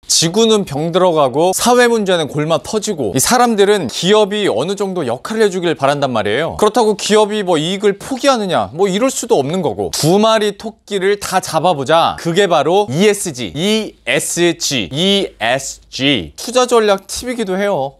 지구는 병들어가고 사회 문제는 골마 터지고, 이 사람들은 기업이 어느 정도 역할을 해주길 바란단 말이에요. 그렇다고 기업이 뭐 이익을 포기하느냐, 뭐 이럴 수도 없는 거고. 두 마리 토끼를 다 잡아보자. 그게 바로 ESG, ESG 투자 전략 팁이기도 해요.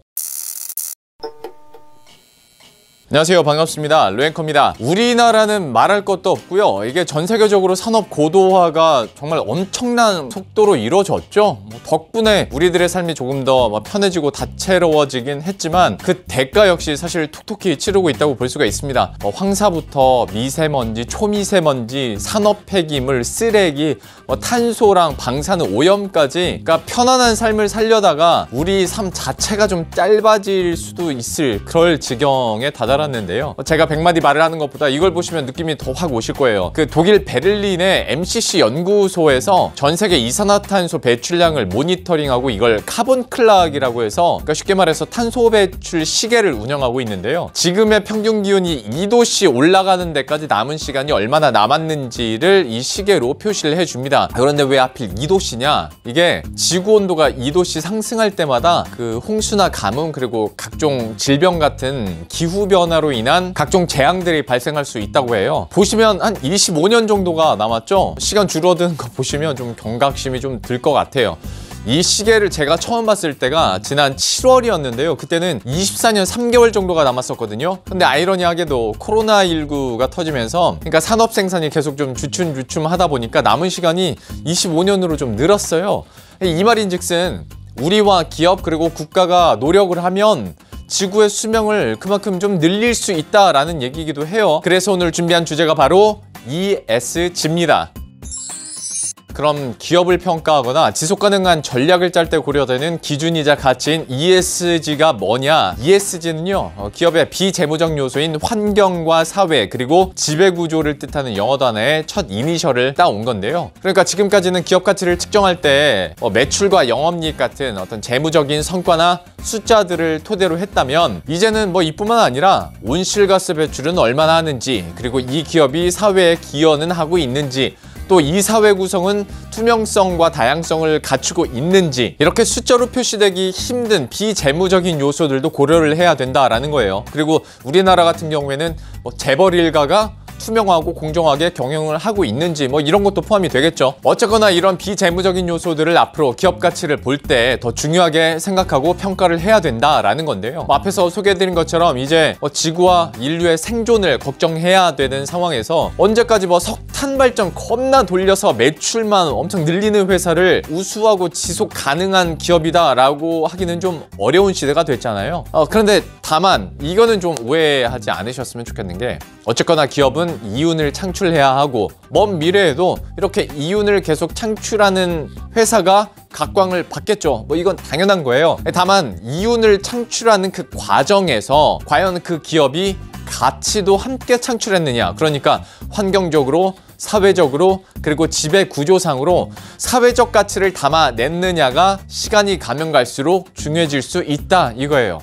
안녕하세요, 반갑습니다. 루앵커입니다. 우리나라는 말할 것도 없고요. 이게 전 세계적으로 산업 고도화가 정말 엄청난 속도로 이루어졌죠. 덕분에 우리들의 삶이 조금 더 편해지고 다채로워지긴 했지만 그 대가 역시 사실 톡톡히 치르고 있다고 볼 수가 있습니다. 황사부터 미세먼지, 초미세먼지, 산업 폐기물, 쓰레기, 탄소랑 방사능 오염까지, 그러니까 편안한 삶을 살려다가 우리 삶 자체가 좀 짧아질 수도 있을 그럴 지경에 다다랐는데요. 제가 100마디 말을 하는 것보다 이걸 보시면 느낌이 더 확 오실 거예요. 그 독일 베를린의 MCC 연구소에서 전 세계 이산화탄소 배출량을 모니터링하고 이걸 카본 클락이라고 해서, 그러니까 쉽게 말해서 탄소 배출 시계를 운영하고 있는데요. 지금의 평균 기온이 2도씨 올라가는 데까지 남은 시간이 얼마나 남았는지를 이 시계로 표시를 해줍니다. 그런데 왜 하필 2도씨냐? 이게 지구 온도가 2도씨 상승할 때마다 그 홍수나 가뭄, 그리고 각종 질병 같은 기후 변화로 인한 각종 재앙들이 발생할 수 있다고 해요. 보시면 한 25년 정도가 남았죠? 시간 줄어드는 거 보시면 좀 경각심이 좀 들 것 같아요. 이 시계를 제가 처음 봤을 때가 지난 7월이었는데요. 그때는 24년 3개월 정도가 남았었거든요. 근데 아이러니하게도 코로나19가 터지면서, 그러니까 산업 생산이 계속 좀 주춤주춤하다 보니까 남은 시간이 25년으로 좀 늘었어요. 이 말인즉슨 우리와 기업 그리고 국가가 노력을 하면 지구의 수명을 그만큼 좀 늘릴 수 있다라는 얘기이기도 해요. 그래서 오늘 준비한 주제가 바로 ESG입니다. 그럼 기업을 평가하거나 지속가능한 전략을 짤 때 고려되는 기준이자 가치인 ESG가 뭐냐? ESG는요, 기업의 비재무적 요소인 환경과 사회, 그리고 지배구조를 뜻하는 영어 단어의 첫 이니셜을 따온 건데요. 그러니까 지금까지는 기업 가치를 측정할 때 매출과 영업이익 같은 어떤 재무적인 성과나 숫자들을 토대로 했다면, 이제는 이뿐만 아니라 온실가스 배출은 얼마나 하는지, 그리고 이 기업이 사회에 기여는 하고 있는지, 또 이 사회 구성은 투명성과 다양성을 갖추고 있는지, 이렇게 숫자로 표시되기 힘든 비재무적인 요소들도 고려를 해야 된다라는 거예요. 그리고 우리나라 같은 경우에는 재벌 일가가 투명하고 공정하게 경영을 하고 있는지 이런 것도 포함이 되겠죠. 어쨌거나 이런 비재무적인 요소들을 앞으로 기업 가치를 볼 때 더 중요하게 생각하고 평가를 해야 된다라는 건데요. 앞에서 소개해드린 것처럼 이제 지구와 인류의 생존을 걱정해야 되는 상황에서 언제까지 석탄 발전 겁나 돌려서 매출만 엄청 늘리는 회사를 우수하고 지속 가능한 기업이다라고 하기는 좀 어려운 시대가 됐잖아요. 그런데 다만 이거는 좀 오해하지 않으셨으면 좋겠는 게, 어쨌거나 기업은 이윤을 창출해야 하고 먼 미래에도 이렇게 이윤을 계속 창출하는 회사가 각광을 받겠죠. 이건 당연한 거예요. 다만 이윤을 창출하는 그 과정에서 과연 그 기업이 가치도 함께 창출했느냐, 그러니까 환경적으로, 사회적으로, 그리고 지배 구조상으로 사회적 가치를 담아냈느냐가 시간이 가면 갈수록 중요해질 수 있다, 이거예요.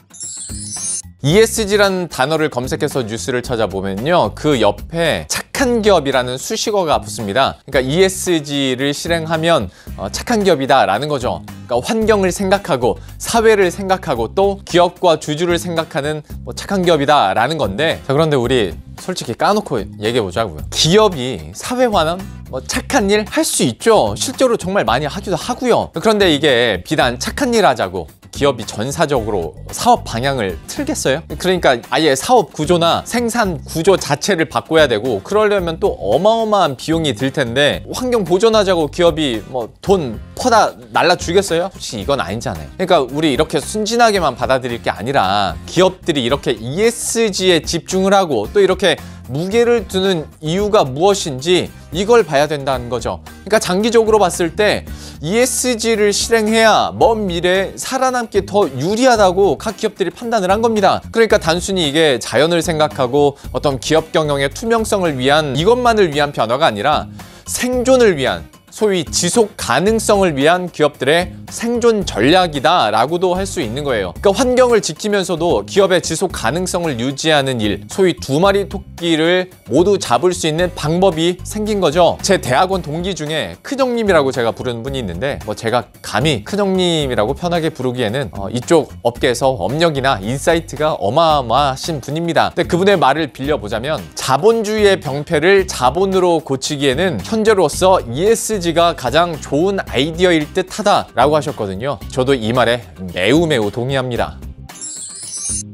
ESG라는 단어를 검색해서 뉴스를 찾아보면요, 그 옆에 착한 기업이라는 수식어가 붙습니다. 그러니까 ESG를 실행하면 착한 기업이다 라는 거죠. 그러니까 환경을 생각하고 사회를 생각하고 또 기업과 주주를 생각하는 착한 기업이다 라는 건데, 자, 그런데 우리 솔직히 까놓고 얘기해 보자고요. 기업이 사회화는 착한 일 할 수 있죠. 실제로 정말 많이 하기도 하고요. 그런데 이게 비단 착한 일 하자고 기업이 전사적으로 사업 방향을 틀겠어요? 그러니까 아예 사업 구조나 생산 구조 자체를 바꿔야 되고, 그러려면 또 어마어마한 비용이 들 텐데 환경 보존하자고 기업이 돈 퍼다 날라주겠어요? 혹시 이건 아니잖아요. 그러니까 우리 이렇게 순진하게만 받아들일 게 아니라 기업들이 이렇게 ESG에 집중을 하고 또 이렇게 무게를 두는 이유가 무엇인지 이걸 봐야 된다는 거죠. 그러니까 장기적으로 봤을 때 ESG를 실행해야 먼 미래에 살아남기 더 유리하다고 각 기업들이 판단을 한 겁니다. 그러니까 단순히 이게 자연을 생각하고 어떤 기업 경영의 투명성을 위한, 이것만을 위한 변화가 아니라 생존을 위한, 소위 지속 가능성을 위한 기업들의 생존 전략이다라고도 할 수 있는 거예요. 그러니까 환경을 지키면서도 기업의 지속 가능성을 유지하는 일, 소위 두 마리 토끼를 모두 잡을 수 있는 방법이 생긴 거죠. 제 대학원 동기 중에 큰형님이라고 제가 부르는 분이 있는데 제가 감히 큰형님이라고 편하게 부르기에는 이쪽 업계에서 업력이나 인사이트가 어마어마하신 분입니다. 근데 그분의 말을 빌려보자면 자본주의의 병폐를 자본으로 고치기에는 현재로서 ESG가 가장 좋은 아이디어일 듯하다라고 하셨거든요. 저도 이 말에 매우 동의합니다.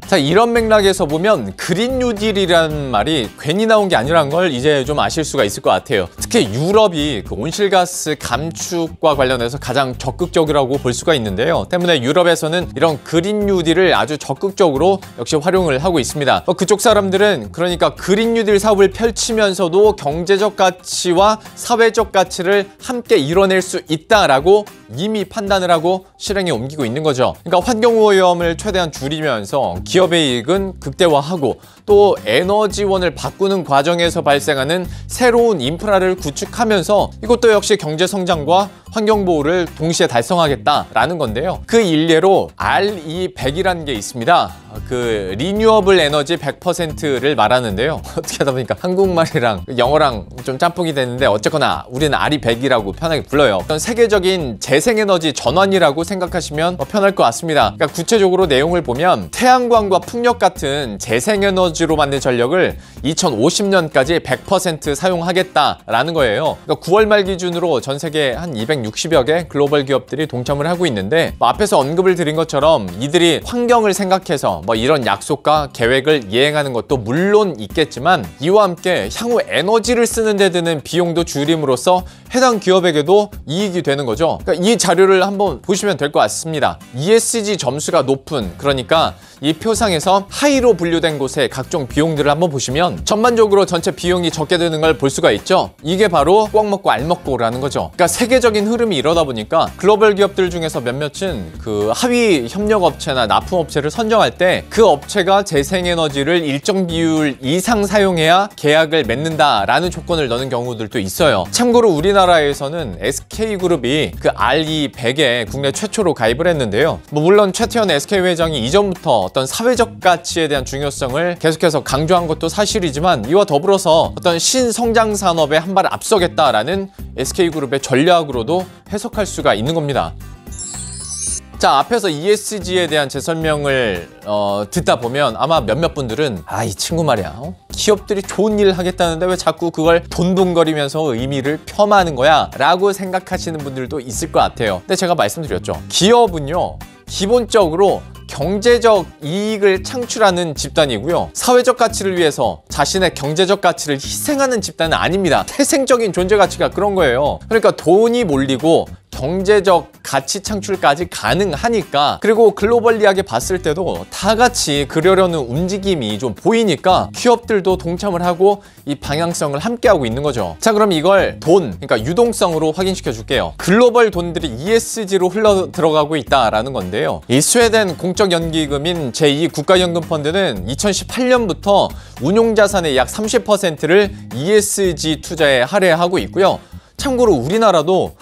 자, 이런 맥락에서 보면 그린 뉴딜이라는 말이 괜히 나온 게 아니라는 걸 이제 좀 아실 수가 있을 것 같아요. 특히 유럽이 그 온실가스 감축과 관련해서 가장 적극적이라고 볼 수가 있는데요. 때문에 유럽에서는 이런 그린 뉴딜을 아주 적극적으로 역시 활용을 하고 있습니다. 그쪽 사람들은 그러니까 그린 뉴딜 사업을 펼치면서도 경제적 가치와 사회적 가치를 함께 이뤄낼 수 있다라고 이미 판단을 하고 실행에 옮기고 있는 거죠. 그러니까 환경오염을 최대한 줄이면서 기업의 이익은 극대화하고 또 에너지원을 바꾸는 과정에서 발생하는 새로운 인프라를 구축하면서 이것도 역시 경제성장과 환경보호를 동시에 달성하겠다라는 건데요. 그 일례로 RE100이라는 게 있습니다. 그 리뉴어블 에너지 100%를 말하는데요. 어떻게 하다 보니까 한국말이랑 영어랑 좀 짬뽕이 됐는데 어쨌거나 우리는 RE100이라고 편하게 불러요. 어떤 세계적인 재생에너지 전환이라고 생각하시면 편할 것 같습니다. 그러니까 구체적으로 내용을 보면 태양광과 풍력 같은 재생에너지로 만든 전력을 2050년까지 100% 사용하겠다라는 거예요. 그러니까 9월 말 기준으로 전 세계 한 260여 개 글로벌 기업들이 동참을 하고 있는데 앞에서 언급을 드린 것처럼 이들이 환경을 생각해서 이런 약속과 계획을 이행하는 것도 물론 있겠지만 이와 함께 향후 에너지를 쓰는 데 드는 비용도 줄임으로써 해당 기업에게도 이익이 되는 거죠. 그러니까 이 자료를 한번 보시면 될 것 같습니다. ESG 점수가 높은, 그러니까 이 표상에서 하이로 분류된 곳의 각종 비용들을 한번 보시면 전반적으로 전체 비용이 적게 드는 걸 볼 수가 있죠. 이게 바로 꽉 먹고 알 먹고라는 거죠. 그러니까 세계적인 흐름이 이러다 보니까 글로벌 기업들 중에서 몇몇은 그 하위 협력업체나 납품업체를 선정할 때 그 업체가 재생에너지를 일정 비율 이상 사용해야 계약을 맺는다라는 조건을 넣는 경우들도 있어요. 참고로 우리나라에서는 SK그룹이 그 RE100에 국내 최초로 가입을 했는데요. 물론 최태원 SK 회장이 이전부터 어떤 사회적 가치에 대한 중요성을 계속해서 강조한 것도 사실이지만 이와 더불어서 어떤 신성장 산업에 한 발 앞서겠다라는 SK그룹의 전략으로도 해석할 수가 있는 겁니다. 자, 앞에서 ESG에 대한 제 설명을 듣다 보면 아마 몇몇 분들은 이 친구 말이야 기업들이 좋은 일을 하겠다는데 왜 자꾸 그걸 돈돈거리면서 의미를 폄하하는 거야? 라고 생각하시는 분들도 있을 것 같아요. 근데 제가 말씀드렸죠. 기업은요 기본적으로 경제적 이익을 창출하는 집단이고요. 사회적 가치를 위해서 자신의 경제적 가치를 희생하는 집단은 아닙니다. 태생적인 존재 가치가 그런 거예요. 그러니까 돈이 몰리고 경제적 가치 창출까지 가능하니까, 그리고 글로벌리하게 봤을 때도 다 같이 그러려는 움직임이 좀 보이니까 기업들도 동참을 하고 이 방향성을 함께하고 있는 거죠. 자, 그럼 이걸 그러니까 유동성으로 확인시켜 줄게요. 글로벌 돈들이 ESG로 흘러 들어가고 있다라는 건데요. 이 스웨덴 공적연기금인 제2국가연금펀드는 2018년부터 운용자산의 약 30%를 ESG 투자에 할애하고 있고요. 참고로 우리나라도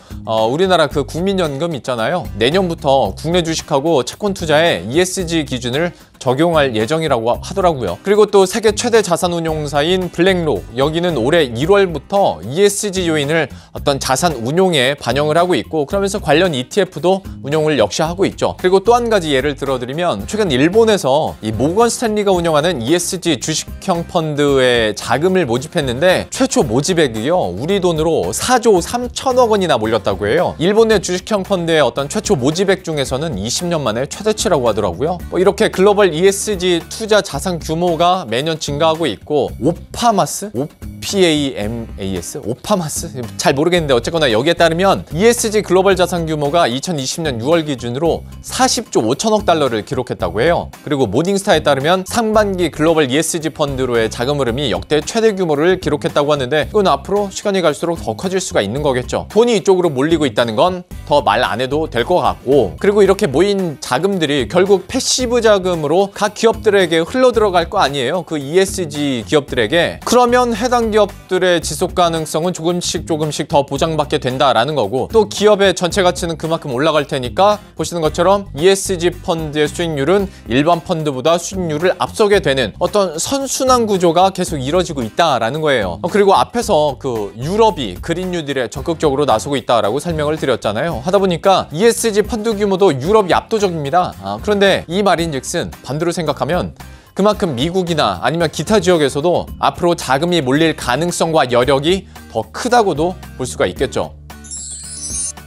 우리나라 그 국민연금 있잖아요. 내년부터 국내 주식하고 채권 투자에 ESG 기준을 적용할 예정이라고 하더라고요. 그리고 또 세계 최대 자산운용사인 블랙록, 여기는 올해 1월부터 ESG 요인을 어떤 자산 운용에 반영을 하고 있고, 그러면서 관련 ETF도 운용을 역시 하고 있죠. 그리고 또 한 가지 예를 들어드리면 최근 일본에서 이 모건 스탠리가 운영하는 ESG 주식형 펀드에 자금을 모집했는데 최초 모집액이요 우리 돈으로 4조 3천억 원이나 몰렸다고 해요. 일본의 주식형 펀드의 어떤 최초 모집액 중에서는 20년 만에 최대치라고 하더라고요. 이렇게 글로벌 ESG 투자 자산 규모가 매년 증가하고 있고, 오파마스? OPAMAS? 오파마스? 잘 모르겠는데 어쨌거나 여기에 따르면 ESG 글로벌 자산 규모가 2020년 6월 기준으로 40조 5천억 달러를 기록했다고 해요. 그리고 모닝스타에 따르면 상반기 글로벌 ESG 펀드로의 자금 흐름이 역대 최대 규모를 기록했다고 하는데, 이건 앞으로 시간이 갈수록 더 커질 수가 있는 거겠죠. 돈이 이쪽으로 몰리고 있다는 건 더 말 안 해도 될 것 같고, 그리고 이렇게 모인 자금들이 결국 패시브 자금으로 각 기업들에게 흘러 들어갈 거 아니에요. 그 ESG 기업들에게. 그러면 해당 일반 기업들의 지속 가능성은 조금씩 더 보장받게 된다라는 거고, 또 기업의 전체 가치는 그만큼 올라갈 테니까 보시는 것처럼 ESG 펀드의 수익률은 일반 펀드보다 수익률을 앞서게 되는 어떤 선순환 구조가 계속 이뤄지고 있다라는 거예요. 그리고 앞에서 그 유럽이 그린 뉴딜에 적극적으로 나서고 있다라고 설명을 드렸잖아요. 하다 보니까 ESG 펀드 규모도 유럽이 압도적입니다. 그런데 이 말인즉슨 반대로 생각하면 그만큼 미국이나 아니면 기타 지역에서도 앞으로 자금이 몰릴 가능성과 여력이 더 크다고도 볼 수가 있겠죠.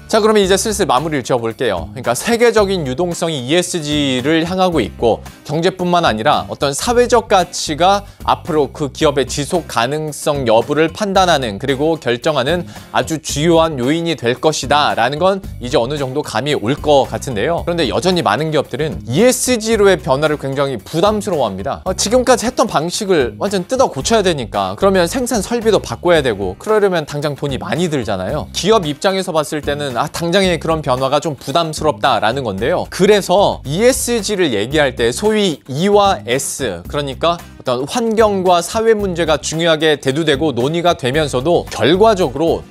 자, 그러면 이제 슬슬 마무리를 지어볼게요. 그러니까 세계적인 유동성이 ESG를 향하고 있고, 경제뿐만 아니라 어떤 사회적 가치가 앞으로 그 기업의 지속 가능성 여부를 판단하는, 그리고 결정하는 아주 주요한 요인이 될 것이다 라는 건 이제 어느 정도 감이 올 것 같은데요. 그런데 여전히 많은 기업들은 ESG로의 변화를 굉장히 부담스러워합니다. 지금까지 했던 방식을 완전 뜯어 고쳐야 되니까, 그러면 생산 설비도 바꿔야 되고, 그러려면 당장 돈이 많이 들잖아요. 기업 입장에서 봤을 때는 당장의 그런 변화가 좀 부담스럽다라는 건데요. 그래서 ESG를 얘기할 때 소위 E와 S, 그러니까 어떤 환경과 사회 문제가 중요하게 대두되고 논의가 되면서도 결과적으로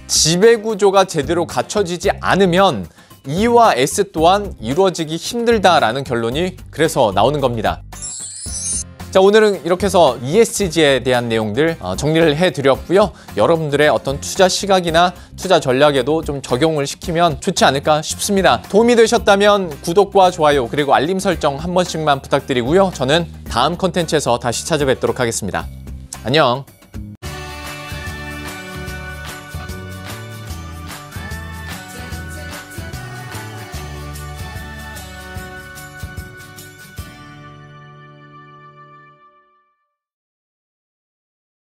지배구조가 제대로 갖춰지지 않으면 E와 S 또한 이루어지기 힘들다라는 결론이 그래서 나오는 겁니다. 자, 오늘은 이렇게 해서 ESG에 대한 내용들 정리를 해드렸고요. 여러분들의 어떤 투자 시각이나 투자 전략에도 좀 적용을 시키면 좋지 않을까 싶습니다. 도움이 되셨다면 구독과 좋아요 그리고 알림 설정 한 번씩만 부탁드리고요. 저는 다음 콘텐츠에서 다시 찾아뵙도록 하겠습니다. 안녕.